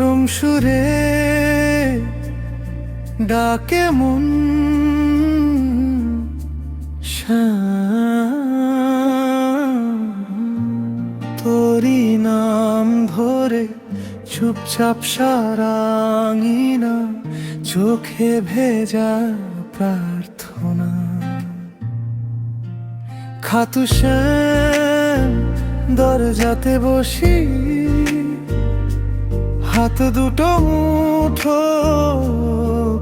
নরম সুরে ডাকে মন, তোরি নাম ধরে চুপচাপ সারাঙিনা, চোখে ভেজা প্রার্থনা। খাতু শ্যাম দরজাতে বসি, হাত দুটো মুঠো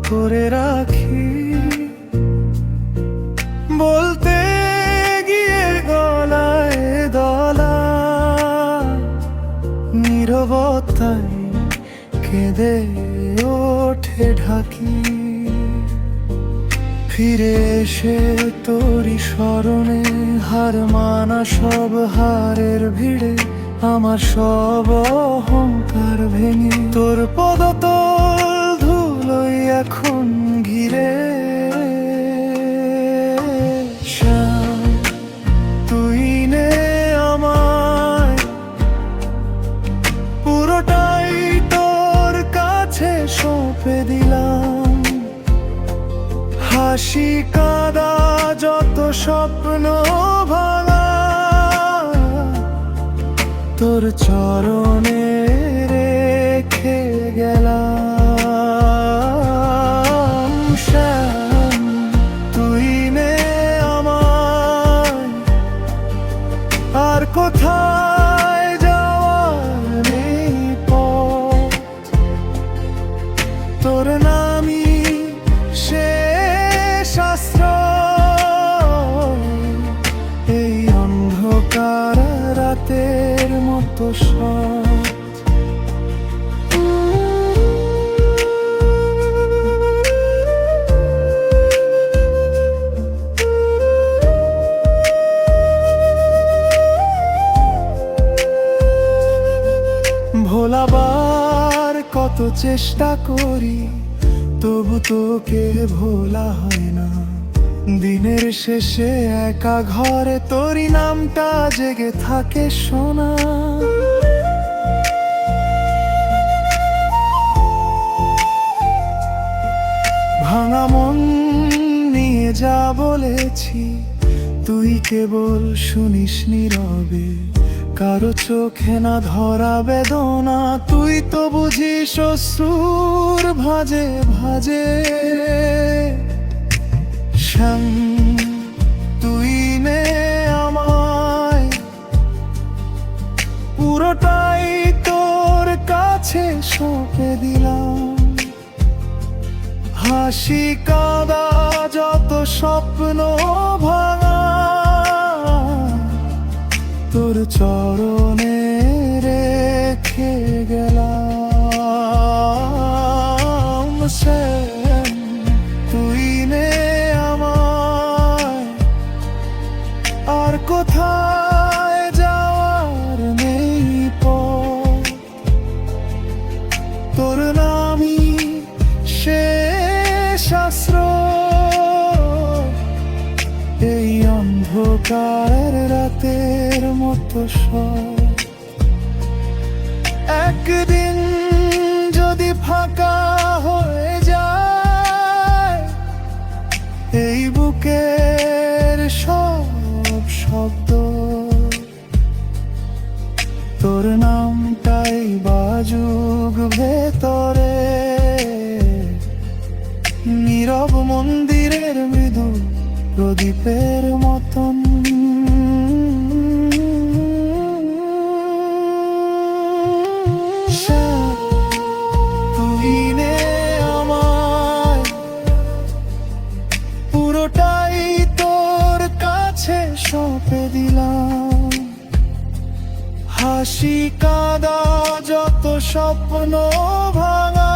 করে রাখি, বলতে গিয়ে গলায় দলা, নীরবতায় কেঁদে ওঠে ঢাকি। ফিরে এসে তোরি স্মরণে হার মানা সব হারের ভিড়ে, আমার সব অহংকার ভেঙে তোর পদতল ধুলোই এখন ঘিরে। শ্যাম তুই নে আমায়, পুরোটাই তোর কাছে সঁপে দিলাম। হাসি কাঁদা যত স্বপ্ন ভাঙা, তোর চরণে রেখে গেলাম। শ্যাম তুই নে আমায়, আর কোথায় যাওয়ার নেই পথ, তোর নামই শেষ আশ্রয়। এই অন্ধকার রাতের মতো সব ভোলাবার কত চেষ্টা করি, তবু তোকে ভোলা হয় না। দিনের শেষে একা ঘরে তোরই নামটা জেগে থাকে শোনা। ভাঙা মন নিয়ে যা বলেছি, তুই কেবল শুনিস নীরবে। কারো চোখে না ধরা বেদনা, তুই তো বুঝিস অশ্রুর ভাজে ভাজে। শ্যাম তুই নে আমায়, পুরোটাই তোর কাছে সঁপে দিলাম। হাসি কাঁদা যত স্বপ্ন ভাঙা, তোর চরণে রেখে গেলাম। শ্যাম তুই নে আমায়, আর কোথায় যাওয়ার নেই পথ, তোর নামই শেষ আশ্রয়। এই অন্ধকার রাতের মতো সব একদিন যদি ফাঁকা হয়ে যায়, এই বুকের সব শব্দ, তোর নামটাই বাজুক ভেতরে। নীরব মন্দিরের মৃদু প্রদীপের মতন। শ্যাম তুই নে আমায়, পুরোটাই তোর কাছে সঁপে দিলাম। হাসি কাঁদা যত স্বপ্ন ভাঙা,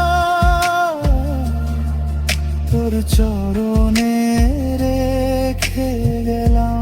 তোর চরণে রেখে গেলাম।